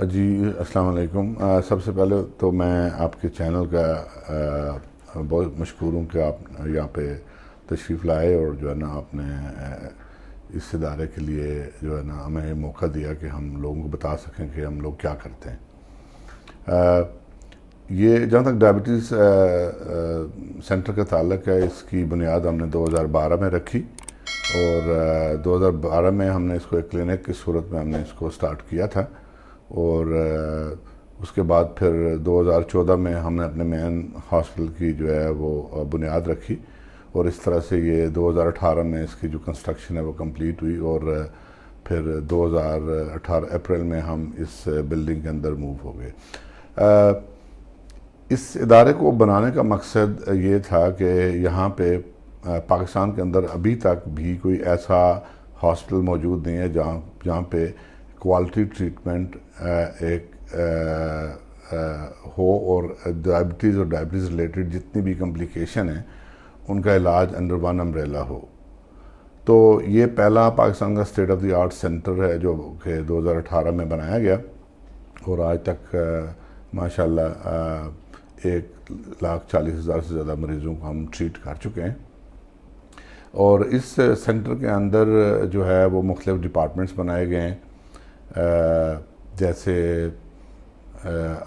جی السلام علیکم۔ سب سے پہلے تو میں آپ کے چینل کا بہت مشکور ہوں کہ آپ یہاں پہ تشریف لائے اور جو ہے نا آپ نے اس ادارے کے لیے جو ہے نا ہمیں موقع دیا کہ ہم لوگوں کو بتا سکیں کہ ہم لوگ کیا کرتے ہیں۔ یہ جہاں تک ڈائبٹیز سینٹر کا تعلق ہے، اس کی بنیاد ہم نے 2012 میں رکھی اور 2012 میں ہم نے اس کو ایک کلینک کی صورت میں ہم نے اس کو سٹارٹ کیا تھا، اور اس کے بعد پھر 2014 میں ہم نے اپنے مین ہاسپٹل کی جو ہے وہ بنیاد رکھی، اور اس طرح سے یہ 2018 میں اس کی جو کنسٹرکشن ہے وہ کمپلیٹ ہوئی، اور پھر 2018 اپریل میں ہم اس بلڈنگ کے اندر موو ہو گئے۔ اس ادارے کو بنانے کا مقصد یہ تھا کہ یہاں پہ پاکستان کے اندر ابھی تک بھی کوئی ایسا ہاسپٹل موجود نہیں ہے جہاں پہ کوالٹی ٹریٹمنٹ ایک ہو، اور ڈائبٹیز اور ڈائبٹیز ریلیٹڈ جتنی بھی کمپلیکیشن ہیں ان کا علاج انڈر ون امبریلا ہو۔ تو یہ پہلا پاکستان کا state of the art centre ہے جو کہ 2018 میں بنایا گیا، اور آج تک ماشاءاللہ 1,40,000 سے زیادہ مریضوں کو ہم ٹریٹ کر چکے ہیں۔ اور اس سینٹر کے اندر جو ہے وہ مختلف ڈپارٹمنٹس بنائے گئے ہیں، جیسے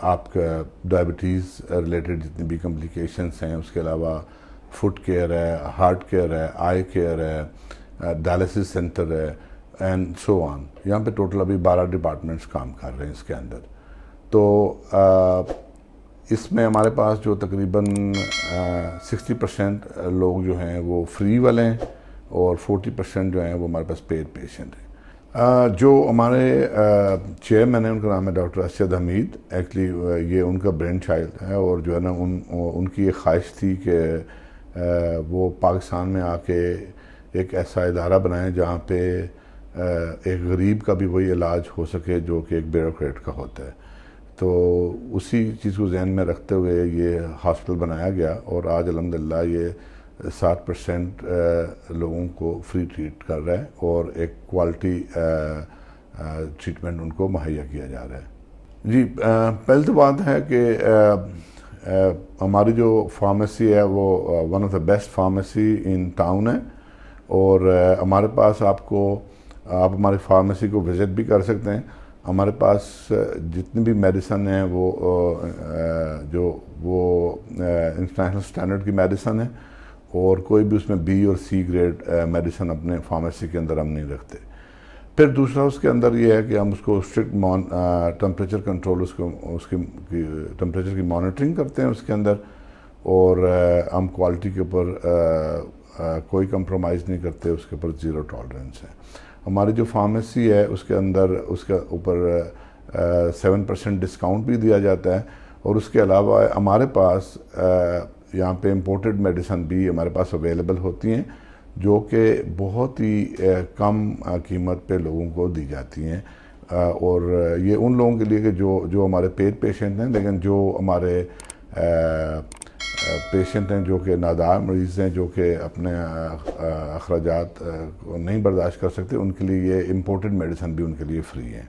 آپ کا ڈائبٹیز ریلیٹڈ جتنی بھی کمپلیکیشنس ہیں، اس کے علاوہ فوٹ کیئر ہے، ہارٹ کیئر ہے، آئی کیئر ہے، ڈائلسس سینٹر ہے، اینڈ سو آن۔ یہاں پہ ٹوٹل ابھی 12 ڈپارٹمنٹس کام کر رہے ہیں اس کے اندر۔ تو اس میں ہمارے پاس جو تقریباً 60% لوگ جو ہیں وہ فری والے ہیں، اور 40% جو ہیں وہ ہمارے پاس پیڈ پیشنٹ ہیں۔ جو ہمارے چیئرمین ہیں ان کا نام ہے ڈاکٹر اسد حمید۔ ایکچولی یہ ان کا برین چائلڈ ہے، اور جو ہے نا ان کی ایک خواہش تھی کہ وہ پاکستان میں آ کے ایک ایسا ادارہ بنائیں جہاں پہ ایک غریب کا بھی وہی علاج ہو سکے جو کہ ایک بیوروکریٹ کا ہوتا ہے۔ تو اسی چیز کو ذہن میں رکھتے ہوئے یہ ہاسپٹل بنایا گیا، اور آج الحمدللہ یہ 60% لوگوں کو فری ٹریٹ کر رہا ہے، اور ایک کوالٹی ٹریٹمنٹ ان کو مہیا کیا جا رہا ہے۔ جی پہلی تو بات ہے کہ ہماری جو فارمیسی ہے وہ one of the best pharmacy in town ہے، اور ہمارے پاس آپ ہماری فارمیسی کو وزٹ بھی کر سکتے ہیں۔ ہمارے پاس جتنی بھی میڈیسن ہیں وہ انٹرنیشنل سٹینڈرڈ کی میڈیسن ہے، اور کوئی بھی اس میں بی اور سی گریڈ میڈیسن اپنے فارمیسی کے اندر ہم نہیں رکھتے۔ پھر دوسرا اس کے اندر یہ ہے کہ ہم اس کو اسٹرکٹ ٹمپریچر کنٹرول، اس کی ٹمپریچر کی مانیٹرنگ کرتے ہیں اس کے اندر، اور ہم کوالٹی کے اوپر کوئی کمپرومائز نہیں کرتے، اس کے اوپر 0 ٹالرنس ہے۔ ہماری جو فارمیسی ہے اس کے اندر اس کے اوپر 7% ڈسکاؤنٹ بھی دیا جاتا ہے، اور اس کے علاوہ ہمارے پاس یہاں پہ امپورٹڈ میڈیسن بھی ہمارے پاس اویلیبل ہوتی ہیں، جو کہ بہت ہی کم قیمت پہ لوگوں کو دی جاتی ہیں، اور یہ ان لوگوں کے لیے کہ جو ہمارے پیڈ پیشنٹ ہیں، لیکن جو ہمارے پیشنٹ ہیں جو کہ نادار مریض ہیں، جو کہ اپنے اخراجات کو نہیں برداشت کر سکتے، ان کے لیے یہ امپورٹڈ میڈیسن بھی ان کے لیے فری ہیں۔